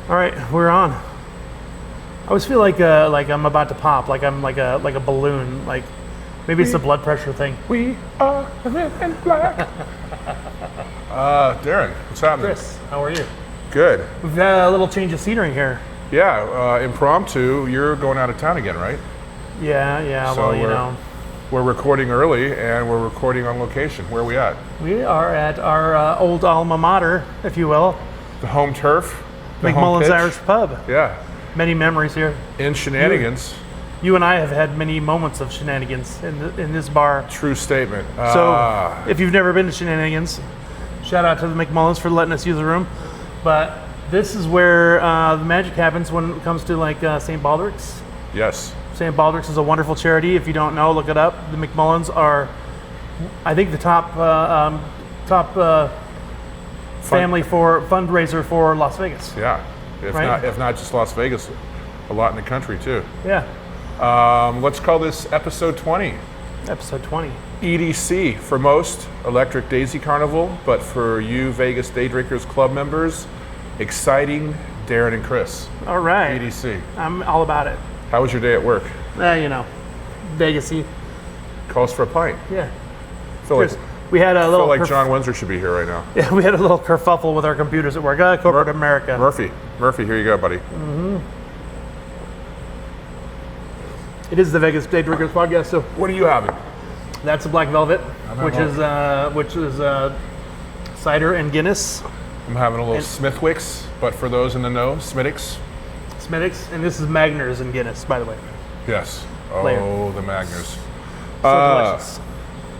All right, we're on. I always feel like I'm about to pop, like I'm like a balloon, like maybe it's a blood pressure thing. We are in black. Darren, what's happening? Chris, how are you? Good. We've got a little change of scenery here. Yeah, impromptu. You're going out of town again, right? Yeah. So well, you know, we're recording early and we're recording on location. Where are we at? we are at our old alma mater, if you will, The home turf. The home McMullen's pitch? Irish Pub. Yeah. Many memories here. In shenanigans. You and I have had many moments of shenanigans in this bar. True statement. So if you've never been to Shenanigans, shout out to the McMullens for letting us use the room. But this is where the magic happens when it comes to like St. Baldrick's. Yes. St. Baldrick's is a wonderful charity. If you don't know, look it up. The McMullens are, I think, the top family for fundraiser for Las Vegas. Yeah. If not just Las Vegas, a lot in the country too. Yeah. Let's call this episode 20. Episode 20. EDC for most, Electric Daisy Carnival, but for you Vegas Day Drinkers Club members, exciting Darren and Chris. All right. EDC. I'm all about it. How was your day at work? You know, Vegas-y. Calls for a pint. Yeah. Feel like, We had a little. feel like John Windsor should be here right now. Yeah, we had a little kerfuffle with our computers at work. Corporate America. Murphy, here you go, buddy. It is the Vegas Day Drinkers podcast. So What are you having? that's a Black Velvet, having which is cider and Guinness, I'm having a little Smithwick's, but for those in the know, Smittix. Smittix, and this is Magners and Guinness, by the way. Yes. Layer. Oh, the Magners. So delicious.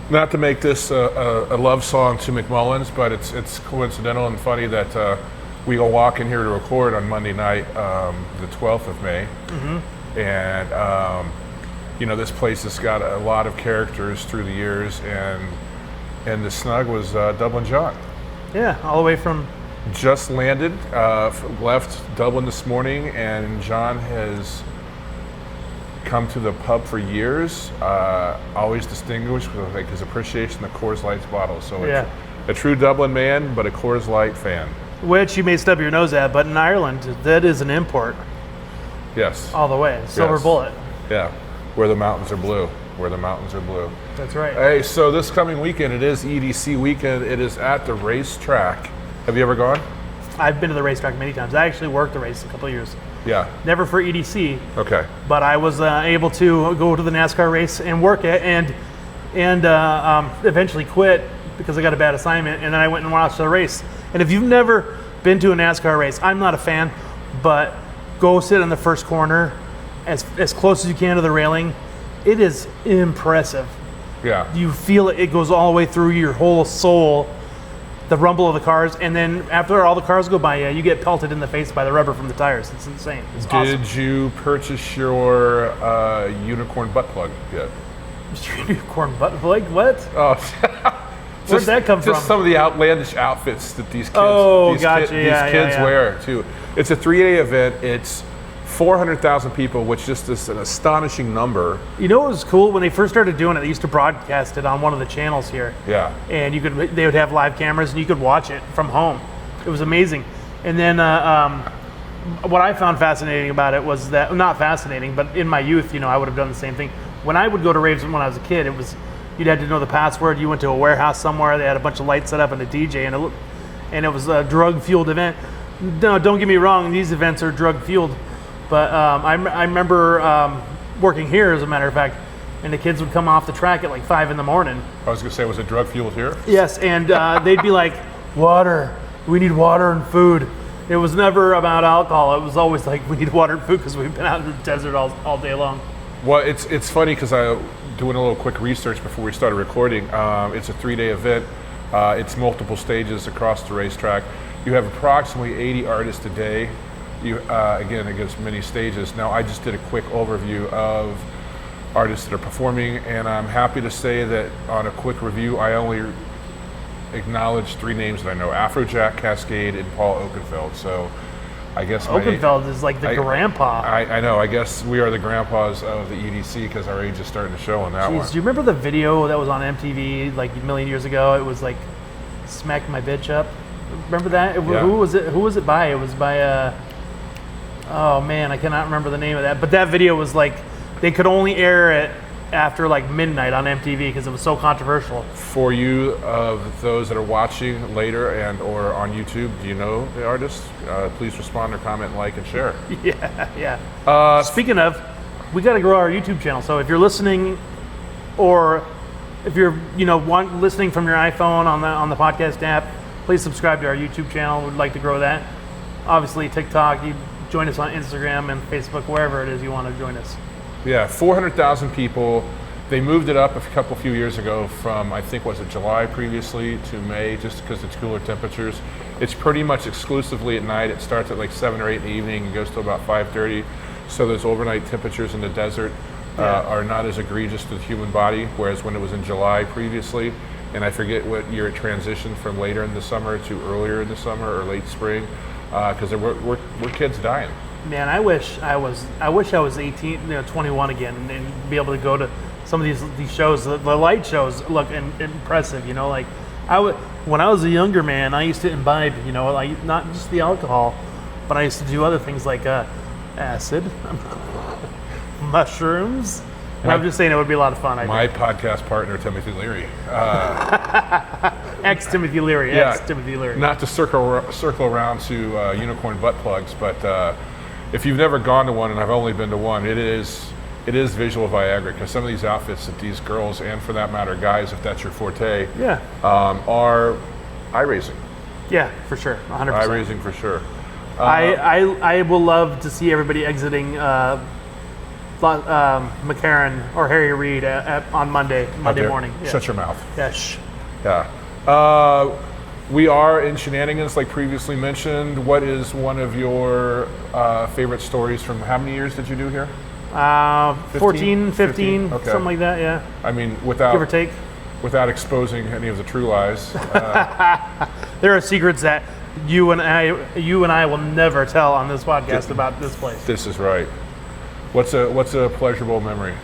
Not to make this a love song to McMullens, but it's coincidental and funny that we go walk in here to record on Monday night, the 12th of May. And this place has got a lot of characters through the years, and the snug was Dublin John. Yeah, all the way from. Just landed, left Dublin this morning, and John has come to the pub for years, always distinguished with like his appreciation of Coors Light's bottle. So a true Dublin man, but a Coors Light fan. Which you may stub your nose at, but in Ireland, that is an import Yes. all the way. Silver Yes. bullet. Yeah. Where the mountains are blue. Where the mountains are blue. That's right. Hey, so this coming weekend, it is EDC weekend. It is at the racetrack. Have you ever gone? I've been to the racetrack many times. I actually worked the race a couple of years. Yeah. Never for EDC, Okay. but I was able to go to the NASCAR race and work it, and eventually quit because I got a bad assignment, and then I went and watched the race. And if you've never been to a NASCAR race, I'm not a fan, but go sit in the first corner as close as you can to the railing. It is impressive. Yeah. You feel it goes all the way through your whole soul, the rumble of the cars, and then after all the cars go by you get pelted in the face by the rubber from the tires. It's insane. It's awesome. Did you purchase your unicorn butt plug yet? Unicorn butt plug? What? Oh, Where'd that come from? Just some of the outlandish outfits that these kids, gotcha. kids wear too. It's a 3-day event. It's 400,000 people, which just is an astonishing number. You know what was cool? When they first started doing it, they used to broadcast it on one of the channels here. Yeah. And they would have live cameras, and you could watch it from home. It was amazing. And then what I found fascinating about it was that, not fascinating, but in my youth, I would have done the same thing. When I would go to raves when I was a kid, you'd had to know the password. You went to a warehouse somewhere, they had a bunch of lights set up and a DJ, and it was a drug-fueled event. No, don't get me wrong, these events are drug-fueled. But I remember working here, as a matter of fact, and the kids would come off the track at like 5 in the morning. I was going to say, was it drug fueled here? Yes, and they'd be like, water, we need water and food. It was never about alcohol. It was always like, we need water and food because we've been out in the desert all day long. Well, it's funny because I doing a little quick research before we started recording. It's a 3-day event. It's multiple stages across the racetrack. You have approximately 80 artists a day. Again, it gives many stages. Now, I just did a quick overview of artists that are performing, and I'm happy to say that on a quick review, I only acknowledged 3 names that I know: Afrojack, Cascade, and Paul Oakenfold. So I guess Oakenfold is like the grandpa. I know. I guess we are the grandpas of the EDC because our age is starting to show on that one. Do you remember the video that was on MTV like a million years ago? It was like "Smack My Bitch Up." Remember that? Yeah. Who was it? Who was it by? It was by Oh man, I cannot remember the name of that. But that video was like, they could only air it after like midnight on MTV because it was so controversial. For you, of those that are watching later and or on YouTube, do you know the artist? Please respond or comment, like, and share. Yeah. Speaking of, we got to grow our YouTube channel. So if you're listening, or if you're listening from your iPhone on the podcast app, please subscribe to our YouTube channel. We'd like to grow that. Obviously, TikTok. You join us on Instagram and Facebook, wherever it is you want to join us. Yeah, 400,000 people. They moved it up a few years ago from, I think, was it July previously to May, just because it's cooler temperatures. It's pretty much exclusively at night. It starts at like 7 or 8 in the evening and goes to about 5:30. So those overnight temperatures in the desert are not as egregious to the human body, whereas when it was in July previously, and I forget what year it transitioned from later in the summer to earlier in the summer or late spring, because there were kids dying. Man, I wish I was 18, 21 again, and be able to go to some of these shows. The light shows look impressive. Like when I was a younger man, I used to imbibe. Like not just the alcohol, but I used to do other things like acid, mushrooms. And I'm just saying it would be a lot of fun. My podcast partner, Timothy Leary. Ex-Timothy Leary. Yeah, ex-Timothy Leary. Not to circle around to unicorn butt plugs, but if you've never gone to one, and I've only been to one, it is visual Viagra, because some of these outfits that these girls, and for that matter guys, if that's your forte, are eye-raising. Yeah, for sure, 100%. Eye-raising for sure. I will love to see everybody exiting McCarran or Harry Reid on Monday morning. Yeah. Shut your mouth. Yeah. Yeah. We are in shenanigans, like previously mentioned. What is one of your favorite stories from, how many years did you do here? 14, 15, okay. Something like that, yeah. I mean, without... Give or take. Without exposing any of the true lies. There are secrets that you and I will never tell on this podcast about this place. This is right. What's a pleasurable memory?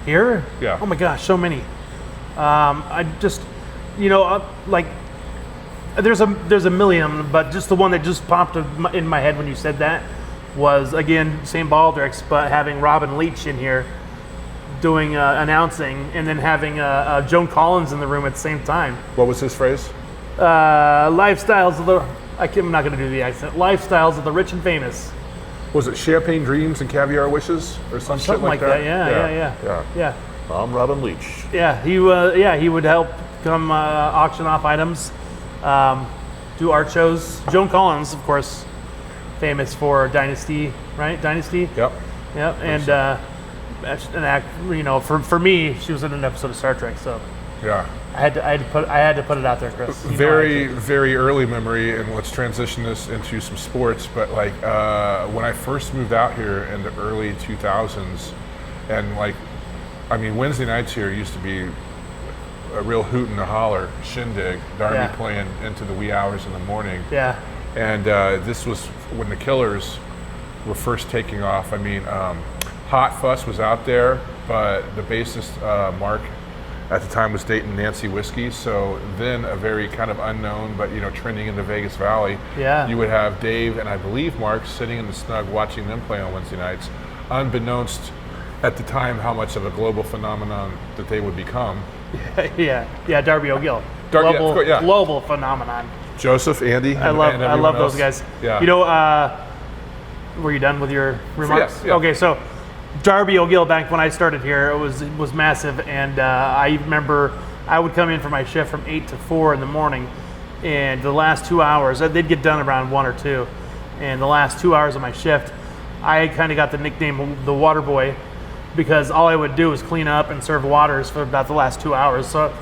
Here? Yeah. Oh my gosh, so many. I just, like, there's a million, but just the one that just popped in my head when you said that was, again, St. Baldrick's, but having Robin Leach in here doing announcing, and then having Joan Collins in the room at the same time. What was his phrase? Lifestyles of the, I'm not going to do the accent. Lifestyles of the rich and famous. Was it Champagne Dreams and Caviar Wishes or something like that? Yeah. I'm Robin Leach. Yeah, he would help come auction off items, do art shows. Joan Collins, of course, famous for Dynasty, right? Dynasty. Yep. And an act. For me, she was in an episode of Star Trek, so. Yeah. I had to put it out there, Chris. Very early memory, and let's transition this into some sports. But like when I first moved out here in the early 2000s, and like, I mean, Wednesday nights here used to be a real hoot and a holler shindig. Darby playing into the wee hours in the morning. Yeah. And this was when the Killers were first taking off. I mean, Hot Fuss was out there, but the bassist Mark at the time was dating Nancy Whiskey, so then a very kind of unknown, but trending in the Vegas Valley. Yeah. You would have Dave and I believe Mark sitting in the snug watching them play on Wednesday nights, unbeknownst at the time how much of a global phenomenon that they would become. Yeah, Darby O'Gill. Global phenomenon. Joseph, Andy, I love those guys. Yeah. Were you done with your remarks? Yeah. Okay, so Darby O'Gill, back when I started here, it was massive, and I remember I would come in for my shift from 8 to 4 in the morning, and the last 2 hours, they'd get done around 1 or 2, and the last 2 hours of my shift, I kind of got the nickname the Water Boy, because all I would do was clean up and serve waters for about the last 2 hours. So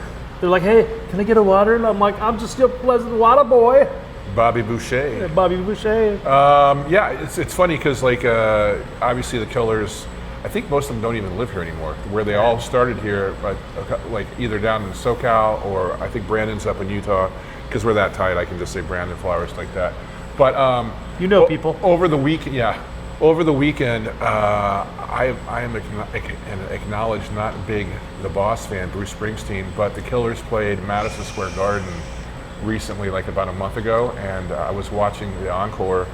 they're like, "Hey, can I get a water?" And I'm like, "I'm just your pleasant water boy." Bobby Boucher. Yeah, Bobby Boucher. It's funny because like obviously the Killers, I think most of them don't even live here anymore. Where they all started here, like either down in SoCal or I think Brandon's up in Utah, because we're that tight. I can just say Brandon Flowers like that. But people over the weekend. I am an acknowledged not big The Boss fan, Bruce Springsteen, but the Killers played Madison Square Garden recently, like about a month ago, and I was watching the encore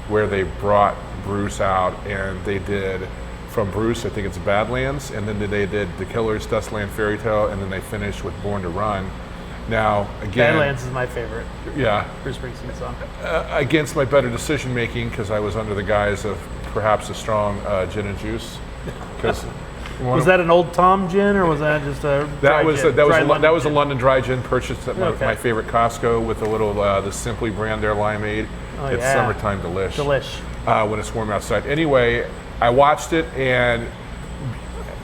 where they brought Bruce out, and they did from Bruce, I think it's Badlands, and then they did The Killers, Dustland Fairy Tale, and then they finished with Born to Run. Now, again, Badlands is my favorite. Yeah. Bruce Springsteen song. Against my better decision making, because I was under the guise of perhaps a strong gin and juice. Was that an Old Tom gin, or was that just a dry gin? That was a London dry gin purchased at my favorite Costco with a little the Simply brand there limeade. It's summertime delish. When it's warm outside. Anyway, I watched it and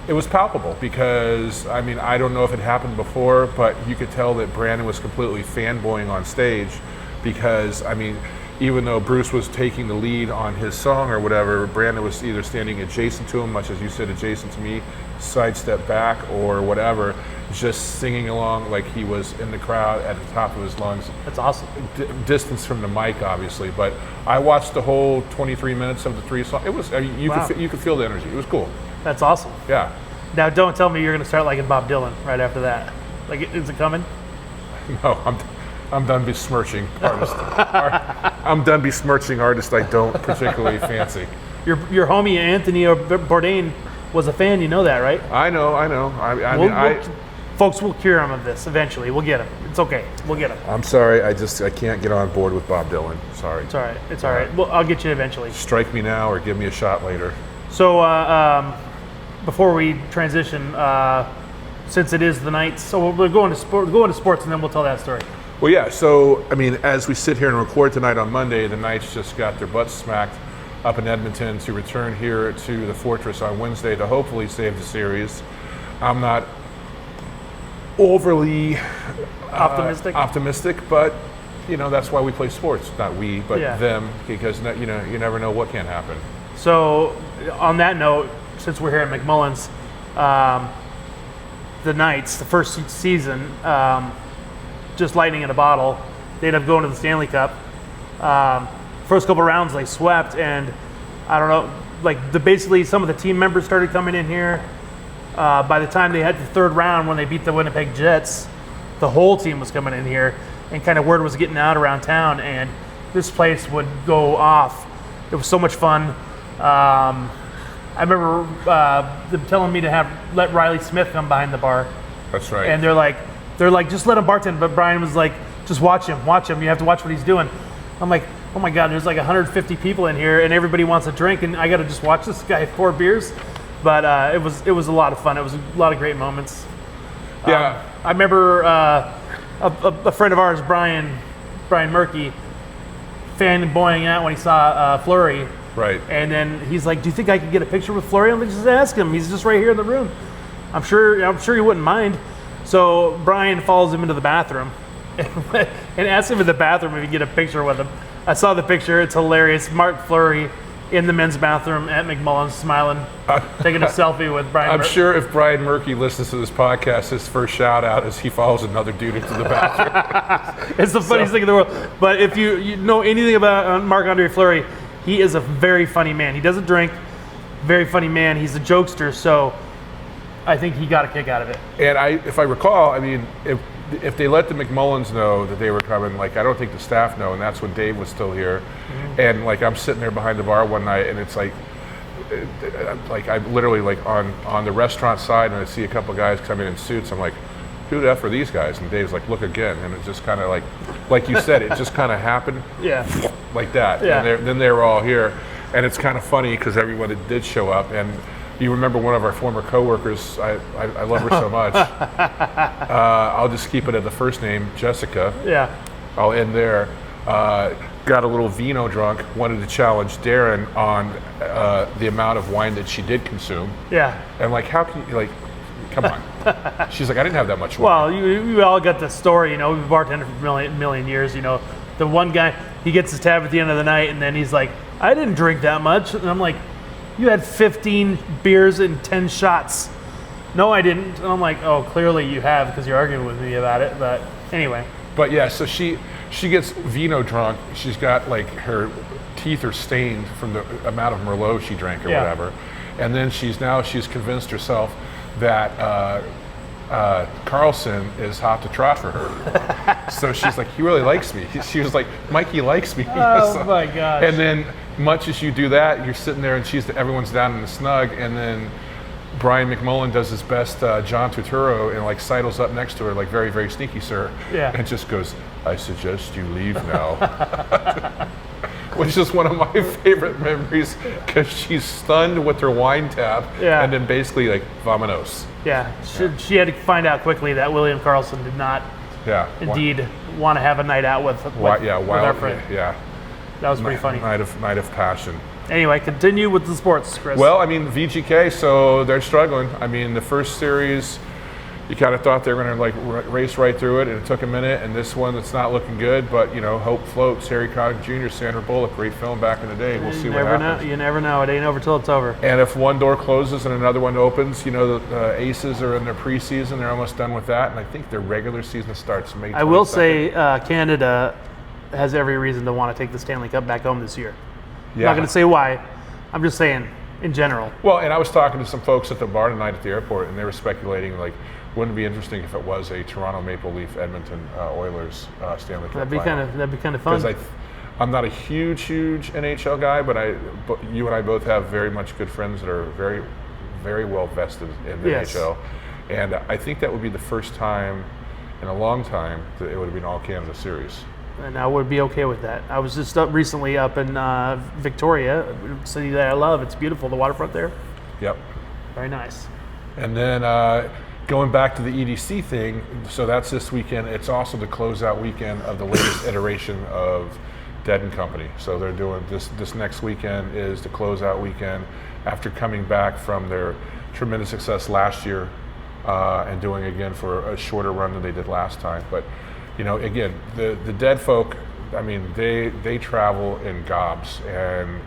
it was palpable because, I mean, I don't know if it happened before, but you could tell that Brandon was completely fanboying on stage because, I mean, even though Bruce was taking the lead on his song or whatever, Brandon was either standing adjacent to him, much as you said, adjacent to me, sidestep back or whatever, just singing along like he was in the crowd at the top of his lungs. That's awesome. Distance from the mic, obviously, but I watched the whole 23 minutes of the 3 songs. It was, I mean, you could feel the energy. It was cool. That's awesome. Yeah. Now, don't tell me you're going to start liking Bob Dylan right after that. Like, is it coming? No, I'm done besmirching artists. I'm done besmirching artists I don't particularly fancy. Your homie Anthony Bourdain was a fan. You know that, right? I know. Folks, we'll cure him of this eventually. We'll get him. It's okay. We'll get him. I'm sorry. I can't get on board with Bob Dylan. Sorry. It's all right. It's all right. Well, I'll get you eventually. Strike me now or give me a shot later. So before we transition, since it is the Knights, so we're going to sports, and then we'll tell that story. Well, yeah. So I mean, as we sit here and record tonight on Monday, the Knights just got their butts smacked up in Edmonton to return here to the Fortress on Wednesday to hopefully save the series. I'm not overly optimistic, but you know that's why we play sports. Not we, but them, because you know you never know what can happen. So on that note, since we're here at McMullen's, the Knights, the first season, just lightning in a bottle. They ended up going to the Stanley Cup. First couple rounds they swept, and I don't know, like basically some of the team members started coming in here. By the time they had the third round, when they beat the Winnipeg Jets, the whole team was coming in here, and kind of word was getting out around town, and this place would go off. It was so much fun. I remember them telling me to let Riley Smith come behind the bar. That's right. And they're like, just let him bartend. But Brian was like, just watch him. You have to watch what he's doing. I'm like, oh my God, there's like 150 people in here, and everybody wants a drink, and I got to just watch this guy pour beers. But it was a lot of fun. It was a lot of great moments. Yeah. I remember a friend of ours, Brian Murky, fanboying out when he saw Fleury. Right. And then he's like, "Do you think I could get a picture with Fleury?" I'm like, "Just ask him. He's just right here in the room. I'm sure he wouldn't mind." So Brian follows him into the bathroom and asks him in the bathroom if he can get a picture with him. I saw the picture. It's hilarious. Mark Fleury in the men's bathroom at McMullen's, smiling, taking a selfie with Brian. I'm sure if Brian Murky listens to this podcast, his first shout out is he follows another dude into the bathroom. It's the funniest thing in the world. But if you know anything about Marc-Andre Fleury, he is a very funny man. He doesn't drink. Very funny man. He's a jokester, so I think he got a kick out of it. And if I recall, I mean, if they let the McMullens know that they were coming, like I don't think the staff know, and that's when Dave was still here. Mm-hmm. And like I'm sitting there behind the bar one night, and it's like I'm literally like on the restaurant side, and I see a couple guys coming in suits. I'm like, who the F are these guys? And Dave's like, look again. And it just kind of like you said, it just kind of happened. Yeah. Like that. Yeah. And then they were all here. And it's kind of funny because everyone that did show up. And you remember one of our former coworkers, I love her so much. I'll just keep it at the first name, Jessica. Yeah. I'll end there. Got a little vino drunk, wanted to challenge Darren on the amount of wine that she did consume. Yeah. And like, how can you, like, come on. She's like, I didn't have that much wine. Well, you all got the story, you know, we've bartended for a million years, you know. The one guy, he gets his tab at the end of the night, and then he's like, I didn't drink that much. And I'm like, you had 15 beers and 10 shots. No, I didn't. And I'm like, oh, clearly you have because you're arguing with me about it. But anyway. But yeah, so she gets vino drunk. She's got like her teeth are stained from the amount of Merlot she drank or whatever. And then she's convinced herself that Carlson is hot to trot for her. So she's like, he really likes me. She was like, Mikey likes me. Oh my gosh. And then much as you do that, you're sitting there and everyone's down in the snug, and then Brian McMullen does his best John Turturro and like sidles up next to her like, very, very sneaky, sir. Yeah. And just goes, I suggest you leave now. Which is one of my favorite memories, because she's stunned with her wine tap, Yeah. and then basically like, vamonos. Yeah, she had to find out quickly that William Carlson did not indeed want to have a night out with our friend. Yeah. That was pretty funny. Night of passion. Anyway, continue with the sports, Chris. Well, I mean, VGK, so they're struggling. I mean, the first series, you kind of thought they were going to like race right through it, and it took a minute. And this one, it's not looking good, but you know, hope floats. Harry Connick Jr., Sandra Bullock, great film back in the day. We'll see what happens. You never know. It ain't over till it's over. And if one door closes and another one opens, you know, the Aces are in their preseason. They're almost done with that, and I think their regular season starts May 22nd. I will say Canada has every reason to want to take the Stanley Cup back home this year. I'm not going to say why. I'm just saying in general. Well, and I was talking to some folks at the bar tonight at the airport, and they were speculating, like, wouldn't it be interesting if it was a Toronto Maple Leaf Edmonton Oilers Stanley Cup final? That'd be kind of fun. Because I'm not a huge NHL guy, but you and I both have very much good friends that are very, very well vested in the NHL, and I think that would be the first time in a long time that it would have been all Canada series. And I would be okay with that. I was just recently up in Victoria, a city that I love. It's beautiful, the waterfront there. Yep. Very nice. And then going back to the EDC thing, so that's this weekend. It's also the closeout weekend of the latest iteration of Dead and Company. So they're doing this next weekend is the closeout weekend after coming back from their tremendous success last year and doing again for a shorter run than they did last time. But you know, again, the Dead folk, I mean, they travel in gobs, and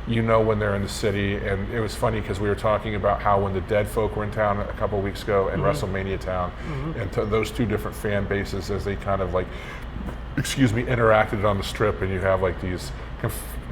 you know when they're in the city. And it was funny because we were talking about how when the Dead folk were in town a couple of weeks ago, and WrestleMania town, and those two different fan bases as they kind of like, interacted on the strip, and you have like these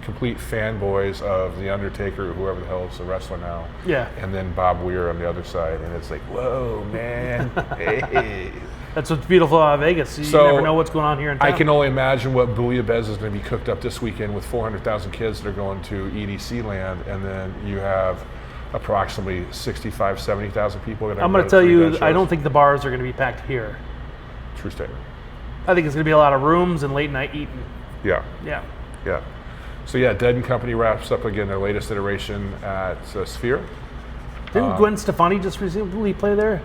complete fanboys of The Undertaker, or whoever the hell is the wrestler now. Yeah. And then Bob Weir on the other side, and it's like, whoa, man, hey. That's what's beautiful about Vegas. You never know what's going on here in town. I can only imagine what Bouillabaisse is going to be cooked up this weekend with 400,000 kids that are going to EDC land, and then you have approximately 65, 70,000 people. I'm going to tell you, I don't think the bars are going to be packed here. True statement. I think it's going to be a lot of rooms and late night eating. Yeah. Yeah. Yeah. So yeah, Dead and Company wraps up again their latest iteration at Sphere. Didn't Gwen Stefani just recently play there?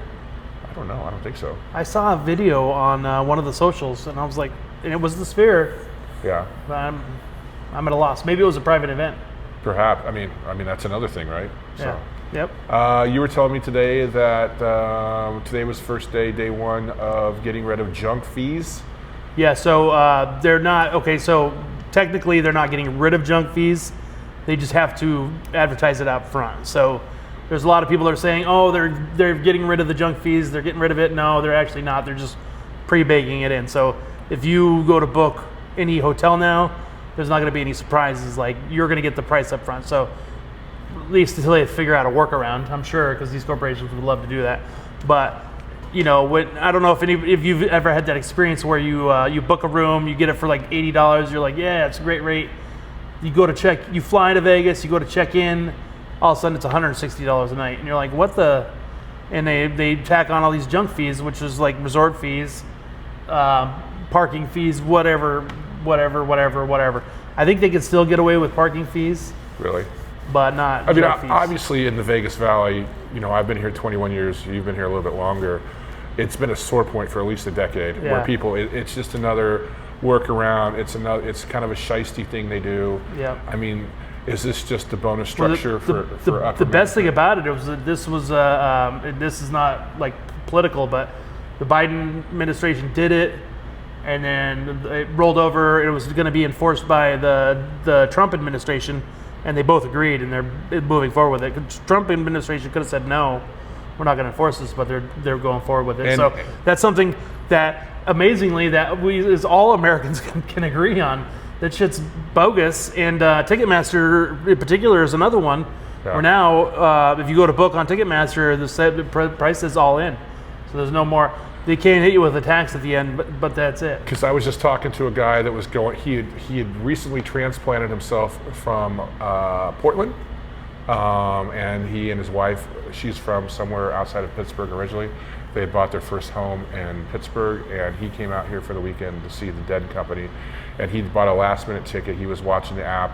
I don't know. I don't think so. I saw a video on one of the socials, and I was like, and it was the Sphere. Yeah. But I'm at a loss. Maybe it was a private event. Perhaps. I mean that's another thing, right? Yeah. So. Yep. You were telling me today that today was first day one of getting rid of junk fees. Yeah. So they're not okay. So technically, they're not getting rid of junk fees. They just have to advertise it out front. So there's a lot of people that are saying, oh, they're getting rid of the junk fees. They're getting rid of it. No, they're actually not. They're just pre-baking it in. So if you go to book any hotel now, there's not going to be any surprises. Like, you're going to get the price up front. So at least until they figure out a workaround, I'm sure, because these corporations would love to do that. But you know, I don't know if you've ever had that experience where you book a room, you get it for like $80. You're like, yeah, it's a great rate. You fly to Vegas, you go to check in. All of a sudden it's $160 a night, and you're like, what the? And they tack on all these junk fees, which is like resort fees, parking fees, whatever. I think they can still get away with parking fees. Really? But not junk fees. Obviously in the Vegas Valley, you know, I've been here 21 years, you've been here a little bit longer. It's been a sore point for at least a decade, where people, it's just another workaround. It's kind of a shiesty thing they do. Yeah. I mean, is this just the bonus structure for the best thing about it was that this is not like political, but the Biden administration did it, and then it rolled over. It was going to be enforced by the Trump administration, and they both agreed, and they're moving forward with it. The Trump administration could have said no, we're not going to enforce this, but they're going forward with it. And so that's something that amazingly that as all Americans can agree on. That shit's bogus, and Ticketmaster in particular is another one. Yeah. Where now, if you go to book on Ticketmaster, the price is all in, so there's no more. They can't hit you with a tax at the end, but that's it. Because I was just talking to a guy that was going. He had recently transplanted himself from Portland, and he and his wife. She's from somewhere outside of Pittsburgh originally. They had bought their first home in Pittsburgh, and he came out here for the weekend to see the Dead Company, and he bought a last-minute ticket. He was watching the app,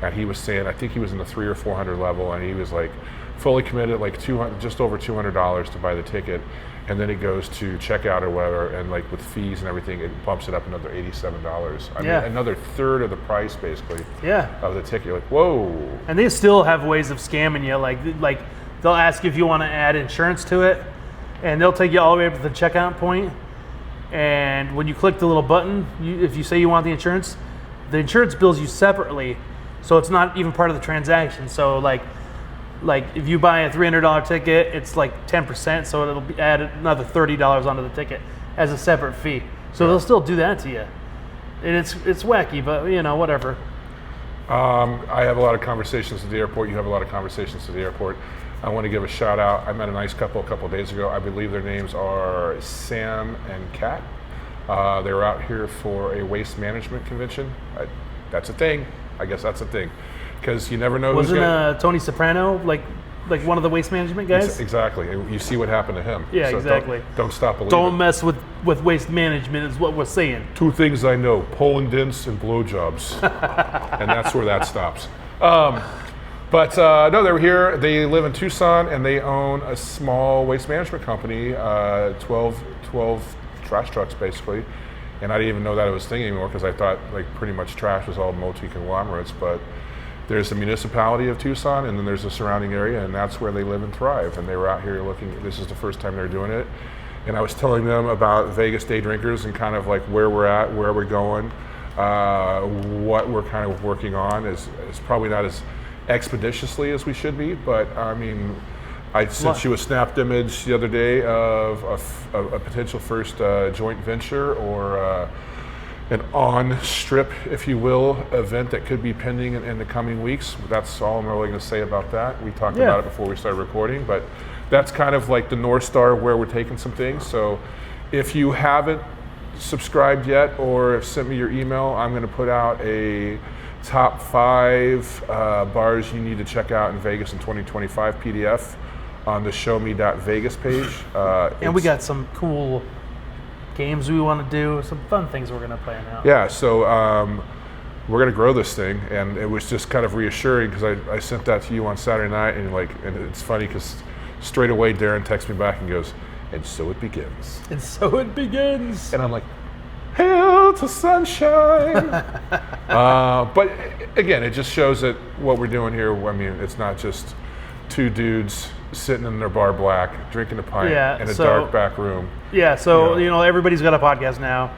and he was saying, I think he was in the 300 or 400 level, and he was like fully committed, like just over $200 to buy the ticket, and then it goes to checkout or whatever, and like with fees and everything, it bumps it up another $87. I mean, another third of the price basically. Of the ticket. You're like, whoa. And they still have ways of scamming you, like they'll ask you if you want to add insurance to it. And they'll take you all the way up to the checkout point, and when you click the little button, if you say you want the insurance bills you separately, so it's not even part of the transaction. So like if you buy a $300 ticket, it's like 10%, so it'll be added another $30 onto the ticket as a separate fee. So they'll still do that to you, and it's wacky, but whatever. I have a lot of conversations at the airport. You have a lot of conversations at the airport. I want to give a shout out. I met a nice couple a couple of days ago. I believe their names are Sam and Kat. They were out here for a waste management convention. That's a thing. I guess that's a thing, because you never know. Wasn't Tony Soprano like one of the waste management guys? Exactly. You see what happened to him. Yeah, so exactly. Don't stop believing. Don't mess with waste management is what we're saying. 2 things I know: Poland dints and blowjobs, and that's where that stops. But no, they were here. They live in Tucson, and they own a small waste management company, 12 trash trucks, basically. And I didn't even know that it was a thing anymore, because I thought like pretty much trash was all multi-conglomerates. But there's the municipality of Tucson, and then there's the surrounding area, and that's where they live and thrive. And they were out here looking. This is the first time they're doing it. And I was telling them about Vegas Day Drinkers and kind of like where we're at, where we're going, what we're kind of working on. Is probably not as expeditiously as we should be, but I mean, I sent you a snapped image the other day of a potential first joint venture or an on-strip, if you will, event that could be pending in the coming weeks. That's all I'm really going to say about that. We talked about it before we started recording, but that's kind of like the North Star where we're taking some things. So if you haven't subscribed yet or sent me your email, I'm going to put out a top 5 bars you need to check out in Vegas in 2025 PDF on the showme.vegas page. And we got some cool games we want to do, some fun things we're going to plan out. Yeah, so we're going to grow this thing, and it was just kind of reassuring because I sent that to you on Saturday night, and it's funny because straight away Darren texts me back and goes, and so it begins. And so it begins. And I'm like, hail to sunshine. But again, it just shows that what we're doing here, I mean, it's not just 2 dudes sitting in their bar black, drinking a pint in a dark back room. Yeah, so, everybody's got a podcast now.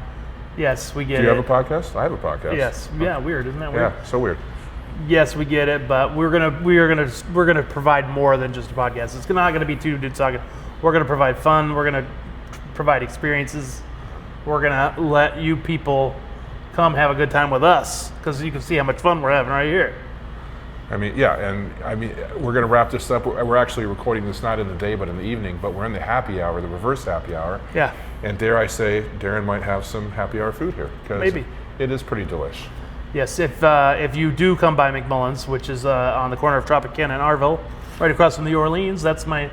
Yes, we get it. Do you have a podcast? I have a podcast. Yes. Yeah, weird, isn't that weird? Yeah, so weird. Yes, we get it, but we're gonna provide more than just a podcast. It's not gonna be 2 dudes talking. We're gonna provide fun. We're gonna provide experiences. We're gonna let you people come have a good time with us, because you can see how much fun we're having right here. I mean, yeah, and I mean, we're going to wrap this up. We're actually recording this not in the day, but in the evening, but we're in the happy hour, the reverse happy hour. Yeah. And dare I say, Darren might have some happy hour food here, because maybe it is pretty delish. Yes, if you do come by McMullen's, which is on the corner of Tropicana and Arville, right across from the Orleans, that's my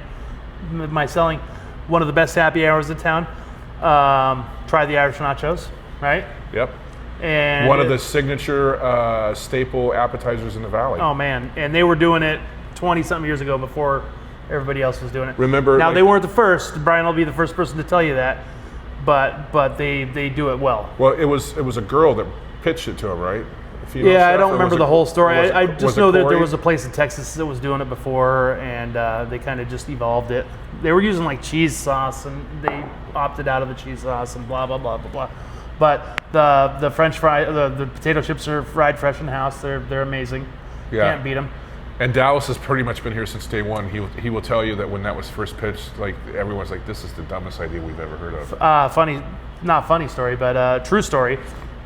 selling, one of the best happy hours in town. Try the Irish nachos, right? Yep. And one of the signature staple appetizers in the valley. Oh man, and they were doing it 20-something years ago before everybody else was doing it. Remember? Now they weren't the first. Brian will be the first person to tell you that, but they do it well. Well, it was a girl that pitched it to him, right? Yeah, I don't remember the whole story. I just know that there was a place in Texas that was doing it before, and they kind of just evolved it. They were using like cheese sauce, and they opted out of the cheese sauce, and blah blah blah blah blah. But the French fry, the potato chips are fried fresh in house. They're amazing. Yeah. Can't beat them. And Dallas has pretty much been here since day one. He will tell you that when that was first pitched, like everyone's like, "This is the dumbest idea we've ever heard of." Not funny story, but true story.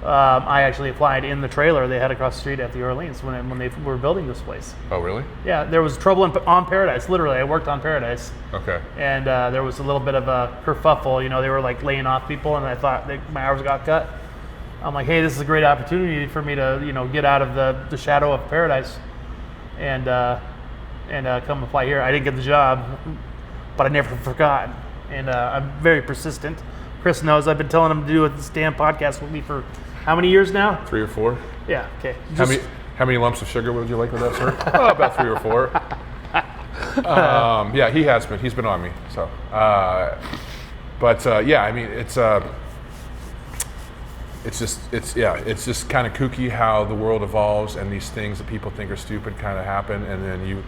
I actually applied in the trailer they had across the street at the Orleans when they were building this place. Oh, really? Yeah, there was trouble on Paradise. Literally, I worked on Paradise. Okay. And there was a little bit of a kerfuffle. You know, they were like laying off people, and I thought my hours got cut. I'm like, hey, this is a great opportunity for me to, you know, get out of the shadow of Paradise and come apply here. I didn't get the job, but I never forgot. And I'm very persistent. Chris knows I've been telling him to do this damn podcast with me for how many years now? 3 or 4. Yeah, okay. How many lumps of sugar would you like with that, sir? Oh, about 3 or 4. Yeah, he has been. He's been on me. So, yeah, I mean, it's just kind of kooky how the world evolves, and these things that people think are stupid kind of happen, and then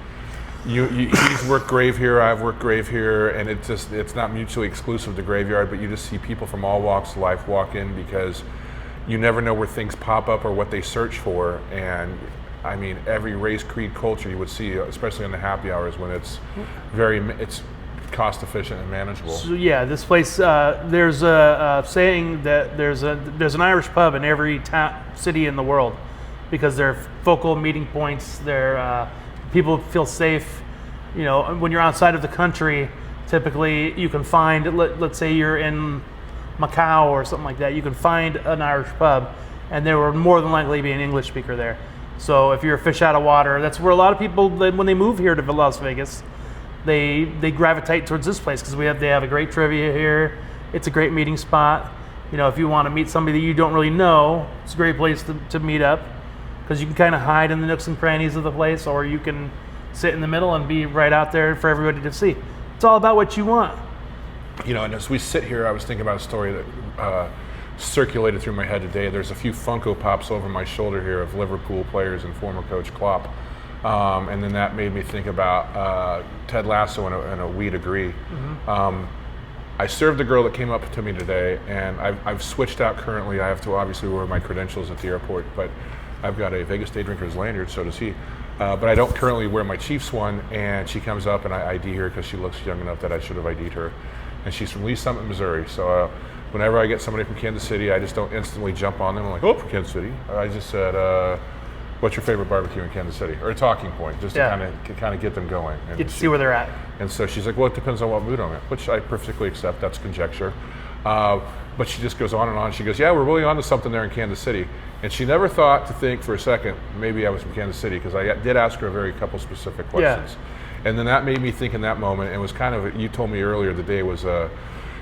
he's worked grave here, I've worked grave here, and it's not mutually exclusive to Graveyard, but you just see people from all walks of life walk in because you never know where things pop up or what they search for. And I mean, every race, creed, culture you would see, especially in the happy hours when it's cost efficient and manageable. So yeah, this place, there's a saying that there's an Irish pub in every city in the world because they're focal meeting points. They're people feel safe. You know, when you're outside of the country, typically you can find, let's say you're in Macau or something like that, you can find an Irish pub, and there will more than likely be an English speaker there. So if you're a fish out of water, that's where a lot of people, when they move here to Las Vegas, they gravitate towards this place because they have a great trivia here. It's a great meeting spot. You know, if you want to meet somebody that you don't really know, it's a great place to meet up because you can kind of hide in the nooks and crannies of the place, or you can sit in the middle and be right out there for everybody to see. It's all about what you want. You know, and as we sit here, I was thinking about a story that circulated through my head today. There's a few Funko Pops over my shoulder here of Liverpool players and former coach Klopp. And then that made me think about Ted Lasso and a We Degree. Mm-hmm. I served a girl that came up to me today, and I've switched out currently. I have to obviously wear my credentials at the airport, but I've got a Vegas Day Drinkers lanyard, so does he. But I don't currently wear my Chiefs one, and she comes up and I ID her because she looks young enough that I should have ID'd her. And she's from Lee Summit, Missouri. So whenever I get somebody from Kansas City, I just don't instantly jump on them. I'm like, oh, from Kansas City. I just said, what's your favorite barbecue in Kansas City? Or a talking point, just to kind of get them going. And get to see where they're at. And so she's like, well, it depends on what mood I'm in, which I perfectly accept. That's conjecture. But she just goes on and on. She goes, yeah, we're really on to something there in Kansas City. And she never thought to think for a second, maybe I was from Kansas City, because I did ask her a couple specific questions. Yeah. And then that made me think in that moment, it was kind of, you told me earlier the day was,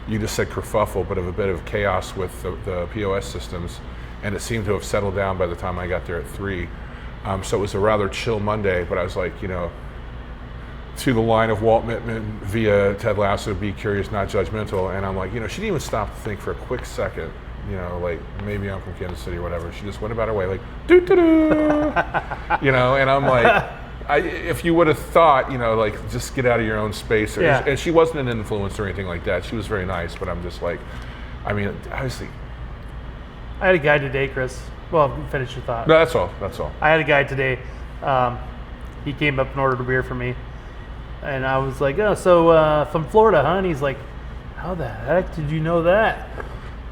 you just said kerfuffle, but of a bit of chaos with the POS systems. And it seemed to have settled down by the time I got there at 3. So it was a rather chill Monday, but I was like, you know, to the line of Walt Whitman via Ted Lasso, be curious, not judgmental. And I'm like, you know, she didn't even stop to think for a quick second, you know, like maybe I'm from Kansas City or whatever. She just went about her way like, doo-doo-doo, you know, and I'm like, if you would have thought, you know, like just get out of your own space. Yeah. And she wasn't an influencer or anything like that. She was very nice, but I'm just like, I mean, obviously. I had a guy today, Chris. Well, finish your thought. No, that's all. That's all. I had a guy today. He came up and ordered a beer for me. And I was like, oh, so from Florida, huh? And he's like, how the heck did you know that?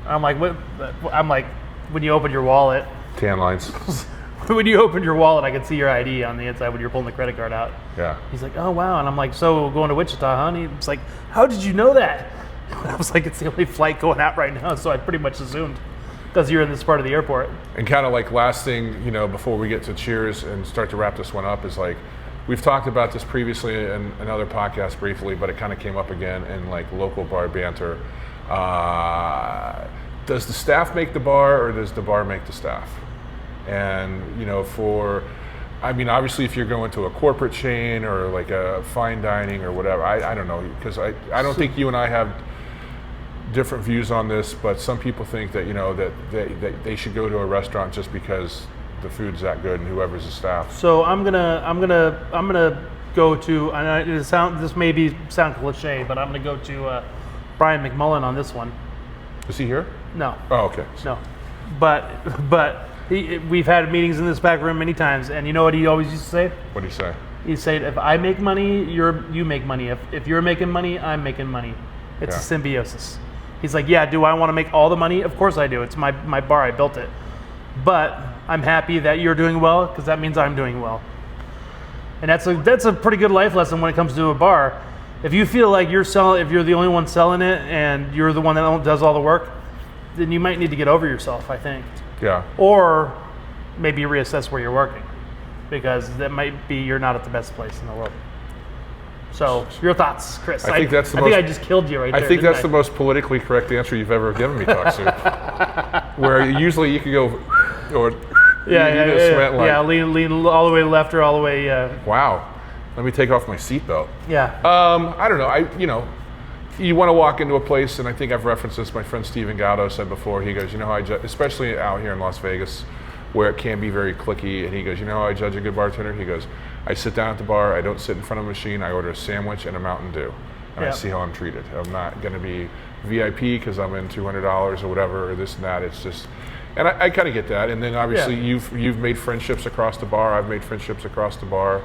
I'm like, what? I'm like, when you open your wallet. Tan lines. When you opened your wallet, I could see your ID on the inside when you're pulling the credit card out. Yeah. He's like, oh, wow. And I'm like, so going to Wichita, huh? And he's like, how did you know that? And I was like, it's the only flight going out right now. So I pretty much assumed because you're in this part of the airport. And kind of like last thing, you know, before we get to cheers and start to wrap this one up is like, we've talked about this previously in another podcast briefly, but it kind of came up again in like local bar banter. Does the staff make the bar or does the bar make the staff? And, you know, I mean, obviously if you're going to a corporate chain or like a fine dining or whatever, I don't know, because I don't think you and I have different views on this, but some people think that, you know, that they should go to a restaurant just because the food's that good and whoever's the staff. So I'm gonna go to, and this may sound cliche, but I'm gonna go to Brian McMullen on this one. Is he here? No. Oh, okay. No, but we've had meetings in this back room many times, and you know what he always used to say? What did he say? He'd say, if I make money, you make money. If you're making money, I'm making money. It's a symbiosis. He's like, yeah, do I want to make all the money? Of course I do. It's my bar. I built it. but I'm happy that you're doing well because that means I'm doing well. And that's a pretty good life lesson when it comes to a bar. If you feel like if you're the only one selling it and you're the one that does all the work, then you might need to get over yourself, I think. Yeah. Or maybe reassess where you're working, because that might be you're not at the best place in the world. So, your thoughts, Chris? I think I just killed you right there. I think that's the most politically correct answer you've ever given me, Toxu. Where usually you could go, or lean all the way left or all the way. Wow, let me take off my seatbelt. Yeah. I don't know. You want to walk into a place, and I think I've referenced this. My friend Steven Gatto said before. He goes, especially out here in Las Vegas, where it can be very cliquey, and he goes, how I judge a good bartender? He goes, I sit down at the bar, I don't sit in front of a machine, I order a sandwich and a Mountain Dew, and I see how I'm treated. I'm not going to be VIP because I'm in $200 or whatever, or this and that. It's just, and I kind of get that. And then obviously you've made friendships across the bar. I've made friendships across the bar,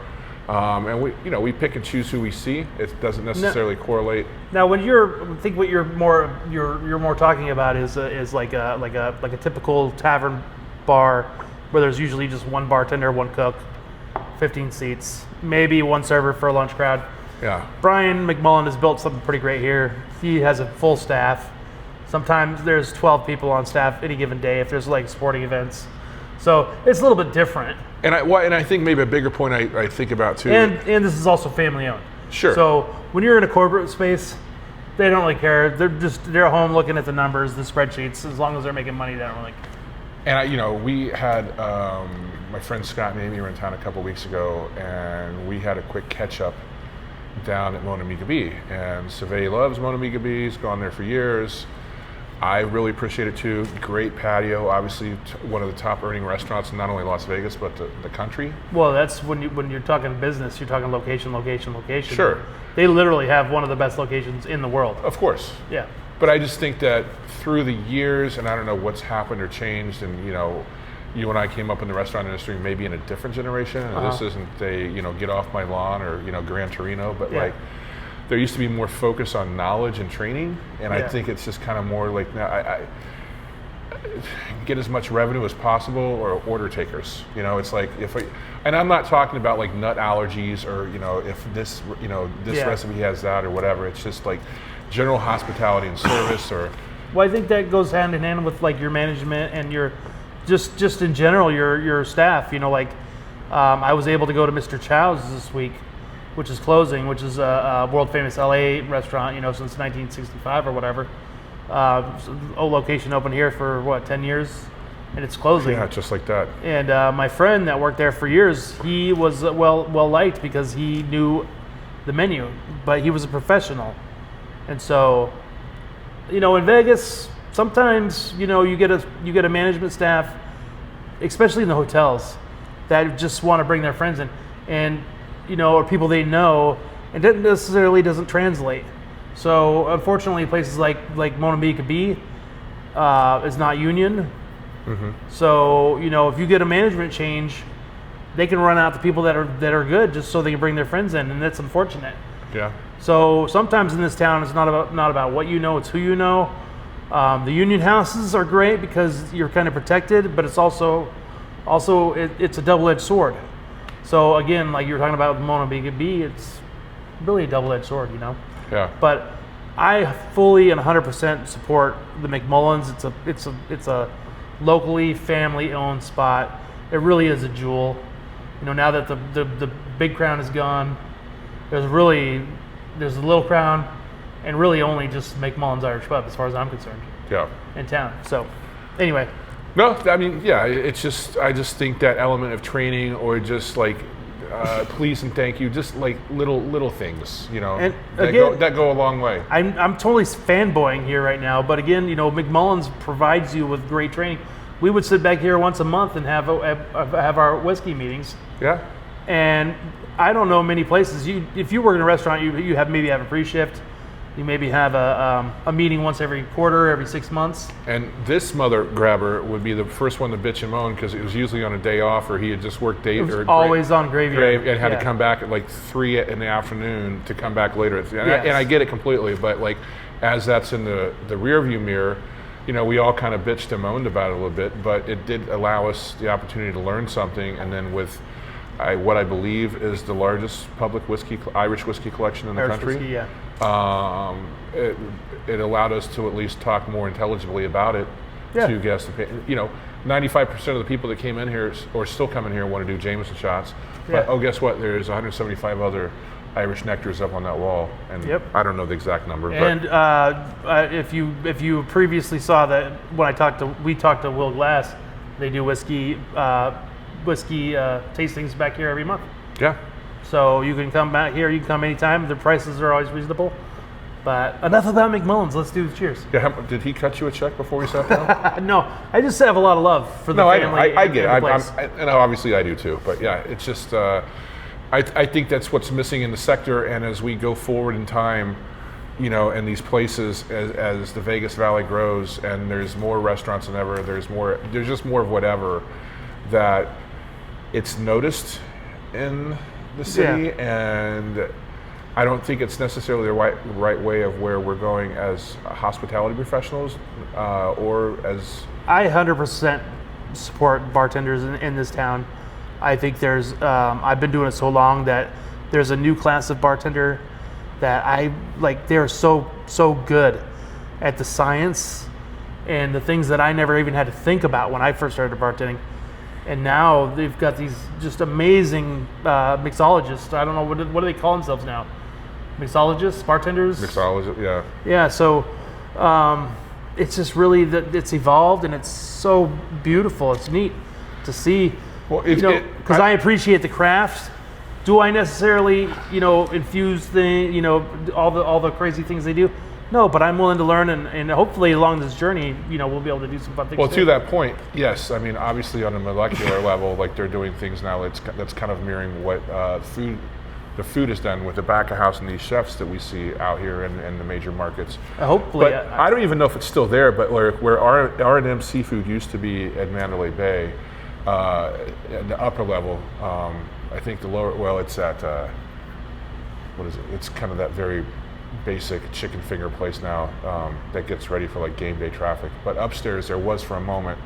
and we pick and choose who we see. It doesn't necessarily correlate. Now, when what you're more talking about is like a typical tavern bar where there's usually just one bartender, one cook, 15 seats, maybe one server for a lunch crowd. Yeah. Brian McMullen has built something pretty great here. He has a full staff. Sometimes there's 12 people on staff any given day if there's like sporting events. So it's a little bit different. And I think maybe a bigger point I think about too. And this is also family owned. Sure. So when you're in a corporate space, they don't really care. They're home looking at the numbers, the spreadsheets. As long as they're making money, they don't really care. And we had my friend Scott and Amy were in town a couple weeks ago, and we had a quick catch up down at Mona Mica Bee. And Seve loves Mona Mica Bee. He's gone there for years. I really appreciate it too. Great patio, obviously one of the top earning restaurants in not only Las Vegas but the country. Well, that's when you're talking business, you're talking location. Sure. They literally have one of the best locations in the world. Of course. Yeah. But I just think that through the years, and I don't know what's happened or changed, and you and I came up in the restaurant industry maybe in a different generation, and this isn't get off my lawn or Gran Torino, but there used to be more focus on knowledge and training, and I think it's just kind of more like now I get as much revenue as possible or order takers. It's like and I'm not talking about like nut allergies or if this recipe has that or whatever. It's just like general hospitality and service or. Well, I think that goes hand in hand with like your management and your just in general your staff. I was able to go to Mr. Chow's this week, which is closing, which is a world famous LA restaurant, since 1965 or whatever. Location open here for 10 years, and it's closing. Yeah, just like that. And my friend that worked there for years, he was well liked because he knew the menu, but he was a professional. And so, in Vegas, sometimes you get a management staff, especially in the hotels, that just want to bring their friends in, and or people they know, and that necessarily doesn't translate. So unfortunately, places like Mona Mica Bee is not union. Mm-hmm. So if you get a management change, they can run out the people that are good just so they can bring their friends in, and that's unfortunate. Yeah. So sometimes in this town, it's not about what you know, it's who you know. The union houses are great because you're kind of protected, but it's also it's a double-edged sword. So again, like you were talking about Mona Mica Bee, it's really a double-edged sword, Yeah. But I fully and 100% support the McMullens. It's a locally family-owned spot. It really is a jewel. Now that the big crown is gone, there's a little crown, and really only just McMullen's Irish Pub, as far as I'm concerned. Yeah. In town. So, anyway. No, I mean, yeah, it's just I just think that element of training or just like please and thank you, just like little things, and that go a long way. I'm totally fanboying here right now, but again, McMullen's provides you with great training. We would sit back here once a month and have our whiskey meetings. Yeah. And I don't know many places. If you work in a restaurant, you maybe have a pre-shift. You maybe have a meeting once every quarter, every 6 months. And this mother grabber would be the first one to bitch and moan because it was usually on a day off or he had just worked always on graveyard and had to come back at like 3 in the afternoon to come back later. And I get it completely, but like as that's in the rear view mirror, we all kind of bitched and moaned about it a little bit, but it did allow us the opportunity to learn something. And then with what I believe is the largest public Irish whiskey collection in the country, whiskey, yeah. It allowed us to at least talk more intelligibly about it to guests. 95% of the people that came in here or still come in here want to do Jameson shots. But guess what? There's 175 other Irish nectars up on that wall, and I don't know the exact number. And if you previously saw that when we talked to Will Glass, they do whiskey tastings back here every month. Yeah. So you can come back here. You can come anytime. The prices are always reasonable. But enough about McMullen's. Let's do the cheers. Yeah. Did he cut you a check before we sat down? No, I just have a lot of love for the family. I get it. And obviously I do too. But yeah, it's just I think that's what's missing in the sector. And as we go forward in time, in these places, as the Vegas Valley grows, and there's more restaurants than ever, there's just more of whatever, that it's noticed in the city, and I don't think it's necessarily the right way of where we're going as hospitality professionals, or as... I 100% support bartenders in this town. I think there's, I've been doing it so long that there's a new class of bartender that they're so good at the science and the things that I never even had to think about when I first started bartending. And now they've got these just amazing mixologists. I don't know, what do they call themselves now? Mixologists, bartenders? Mixologists, yeah. Yeah, so it's just really, it's evolved, and it's so beautiful. It's neat to see, because I appreciate the craft. Do I necessarily, infuse all the crazy things they do? No, but I'm willing to learn, and hopefully along this journey, we'll be able to do some fun things. Well, to that point, yes. I mean, obviously on a molecular level, like they're doing things now that's kind of mirroring what the food is done with the back of house and these chefs that we see out here in the major markets. Hopefully. But I don't even know if it's still there, but where R&M Seafood used to be at Mandalay Bay, at the upper level, I think the lower, it's at, what is it? It's kind of that very basic chicken finger place now that gets ready for like game day traffic. But upstairs there was for a moment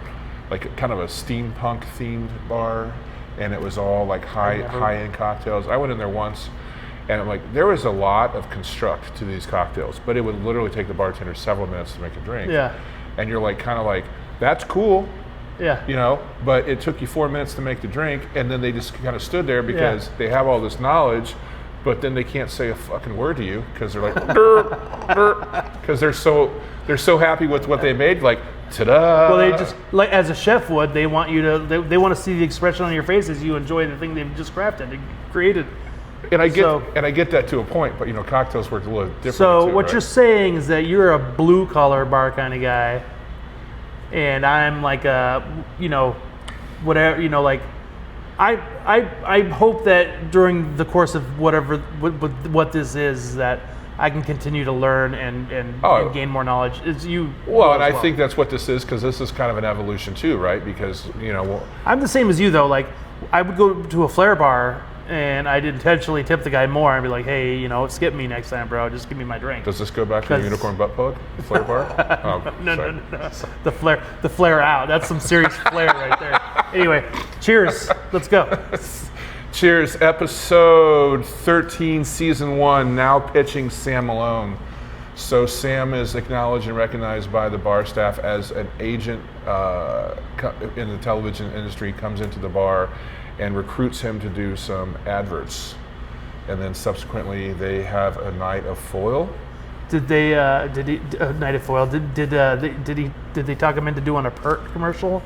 like kind of a steampunk themed bar, and it was all like high-end cocktails. I went in there once, and there was a lot of construct to these cocktails, but it would literally take the bartender several minutes to make a drink. Yeah. And you're kind of that's cool. Yeah. But it took you 4 minutes to make the drink, and then they just kind of stood there because they have all this knowledge, but then they can't say a fucking word to you because they're because they're so happy with what they made, ta-da. Well, they just, as a chef would, they want you to, they want to see the expression on your face as you enjoy the thing they've just crafted and created. And I get that to a point, but cocktails work a little different. So too, what right? you're saying is that you're a blue collar bar kind of guy, and I'm like a, whatever, I hope that during the course of what this is, that I can continue to learn and gain more knowledge. It's you. Well, and I think that's what this is, because this is kind of an evolution too, right? Because I'm the same as you though. I would go to a flair bar and I'd intentionally tip the guy more and be like, hey, skip me next time, bro. Just give me my drink. Does this go back to the unicorn butt plug, the flair bar? No. The flare out. That's some serious flair right there. Anyway, cheers. Let's go. Cheers. Episode 13, Season 1, now pitching Sam Malone. So Sam is acknowledged and recognized by the bar staff as an agent in the television industry, comes into the bar and recruits him to do some adverts. And then subsequently they have a night of foil. Did they, night of foil, did they talk him into doing a Pert commercial?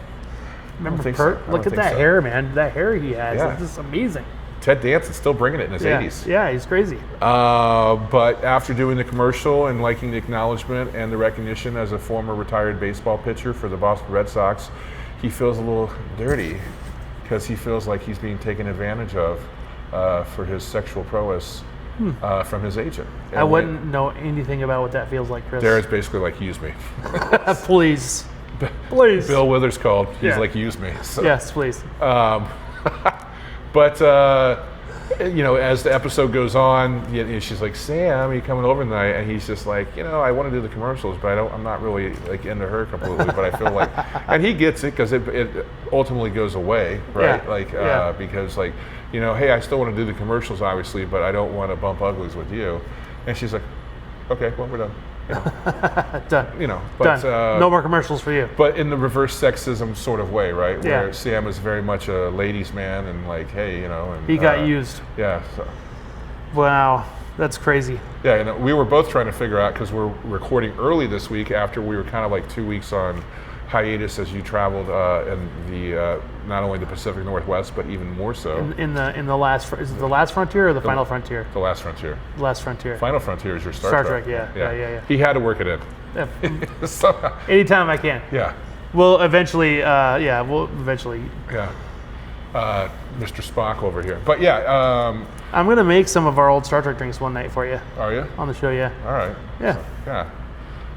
Remember Pert? Look at that hair, man. That hair he has. Yeah. It's just amazing. Ted Danson's still bringing it in his 80s. Yeah, he's crazy. But after doing the commercial and liking the acknowledgement and the recognition as a former retired baseball pitcher for the Boston Red Sox, he feels a little dirty because he feels like he's being taken advantage of for his sexual prowess from his agent. And I wouldn't know anything about what that feels like, Chris. Darren's basically like, use me. Please. Bill Withers called. He's like, use me. So, yes, please. But as the episode goes on, she's like, Sam, are you coming over tonight? And he's just like, I want to do the commercials, but I'm not really like into her completely. But I feel like, and he gets it because it ultimately goes away, right? Because hey, I still want to do the commercials, obviously, but I don't want to bump uglies with you. And she's like, okay, well, we're done. Done. But done. No more commercials for you. But in the reverse sexism sort of way, right? Where Yeah. Sam is very much a ladies' man, and like, hey, and He got used. Yeah. So. Wow, that's crazy. Yeah, and we were both trying to figure out, because we're recording early this week after we were kind of like 2 weeks on hiatus as you traveled in the not only the Pacific Northwest, but even more so. In the last, is it the last frontier or the final frontier? The last frontier. Last frontier. Final frontier is your Star Trek, yeah. He had to work it in. Yeah. Somehow. Anytime I can. Yeah. We'll eventually, we'll eventually. Yeah. Mr. Spock over here. But yeah. I'm going to make some of our old Star Trek drinks one night for you. Are you? On the show, yeah. All right. Yeah. So, yeah.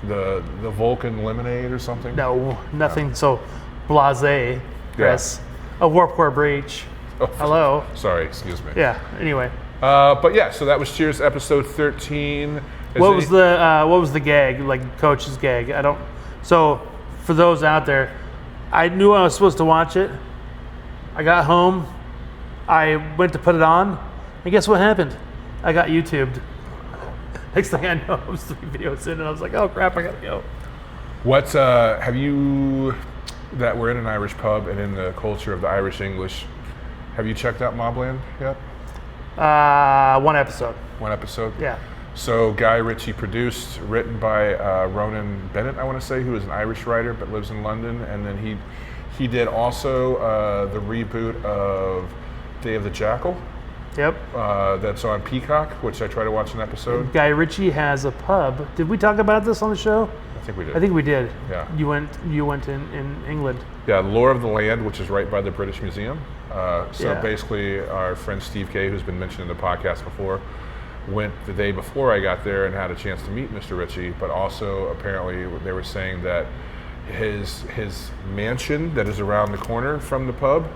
The Vulcan lemonade or something? No, nothing so blasé, Chris. A warp core breach. Oh, Hello. Sorry, excuse me. Yeah, anyway. But yeah, so that was Cheers episode 13. What was the gag, like Coach's gag? So for those out there, I knew I was supposed to watch it. I got home, I went to put it on, and guess what happened? I got YouTubed. Next thing I know, I was 3 videos in, and I was like, oh crap, I gotta go. What, have you, that we're in an Irish pub and in the culture of the Irish English, have you checked out Mobland yet? 1 episode. 1 episode? Yeah. So Guy Ritchie produced, written by Ronan Bennett, I want to say, who is an Irish writer but lives in London, and then he did also the reboot of Day of the Jackal. Yep. That's on Peacock, which I try to watch an episode. Guy Ritchie has a pub. Did we talk about this on the show? I think we did. I think we did. Yeah. You went in England. Yeah, Lore of the Land, which is right by the British Museum. Yeah. Basically, our friend Steve Kay, who's been mentioned in the podcast before, went the day before I got there and had a chance to meet Mr. Ritchie, but also apparently they were saying that his mansion that is around the corner from the pub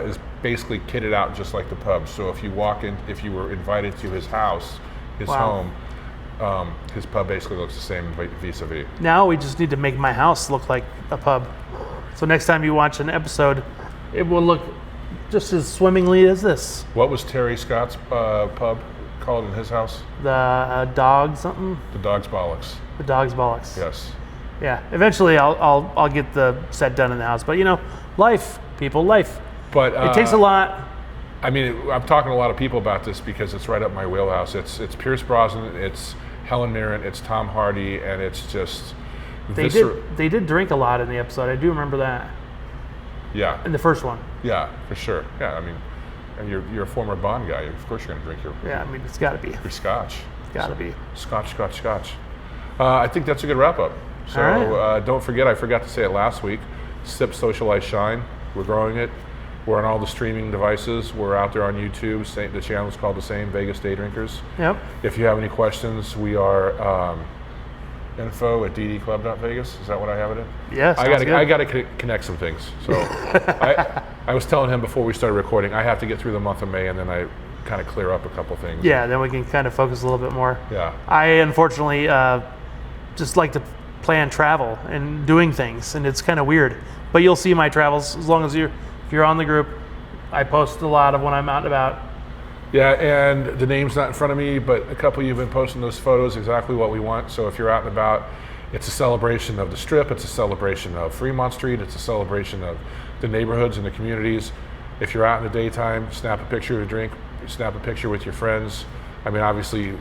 is basically kitted out just like the pub. So if you walk in, if you were invited to his house, his Wow. home, his pub basically looks the same vis-a-vis. Now we just need to make my house look like a pub. So next time you watch an episode, it will look just as swimmingly as this. What was Terry Scott's pub called in his house? The dog something? The Dog's Bollocks. The dog's bollocks. Yes. Yeah. Eventually I'll get the set done in the house. But life, people, life. But It takes a lot. I mean, I'm talking to a lot of people about this because it's right up my wheelhouse. It's Pierce Brosnan, it's Helen Mirren, it's Tom Hardy, and it's just They did drink a lot in the episode. I do remember that. Yeah. In the first one. Yeah, for sure. Yeah, I mean, and you're a former Bond guy. Of course, you're going to drink your Yeah, I mean, it's got to be. your scotch. It's got to be. Scotch. I think that's a good wrap up. So All right. don't forget, I forgot to say it last week. Sip, Socialize, Shine. We're growing it. We're on all the streaming devices. We're out there on YouTube. The channel is called the same, Vegas Day Drinkers. Yep. If you have any questions, we are info@ddclub.vegas. Is that what I have it in? Yeah, sounds good. I got to connect some things. So I was telling him before we started recording, I have to get through the month of May, and then I kind of clear up a couple things. Yeah, then we can kind of focus a little bit more. Yeah. I unfortunately just like to plan travel and doing things, and it's kind of weird. But you'll see my travels as long as if you're on the group. I post a lot of when I'm out and about. Yeah, and the name's not in front of me, but a couple of you have been posting those photos, exactly what we want. So if you're out and about, it's a celebration of the Strip, it's a celebration of Fremont Street, it's a celebration of the neighborhoods and the communities. If you're out in the daytime, snap a picture of a drink, snap a picture with your friends. I mean, obviously,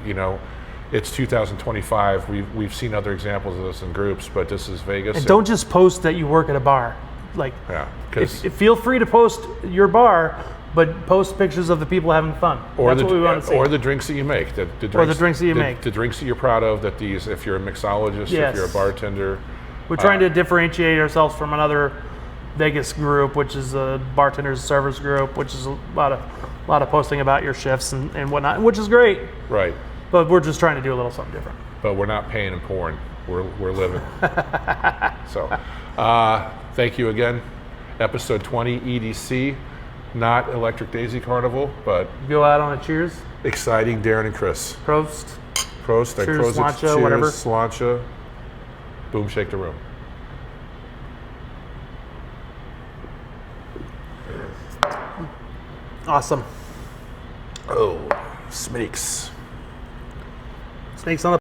it's 2025. We've seen other examples of this in groups, but this is Vegas. And don't just post that you work at a bar. Like, Yeah, feel free to post your bar, but post pictures of the people having fun. That's what we want to see. Or the drinks that you make. The drinks that you make. The drinks that you're proud of, if you're a mixologist, Yes. if you're a bartender. We're trying to differentiate ourselves from another Vegas group, which is a bartenders servers group, which is a lot of posting about your shifts and whatnot, which is great. Right. But we're just trying to do a little something different. But we're not paying and pouring. We're living. So, thank you again. Episode 20, EDC. Not Electric Daisy Carnival, but Go out on a cheers. exciting Darren and Chris. Prost. Prost, Cheers, Prosit, sláinte, cheers, whatever. sláinte. Boom, shake the room. Awesome. Oh, snakes. Snakes on the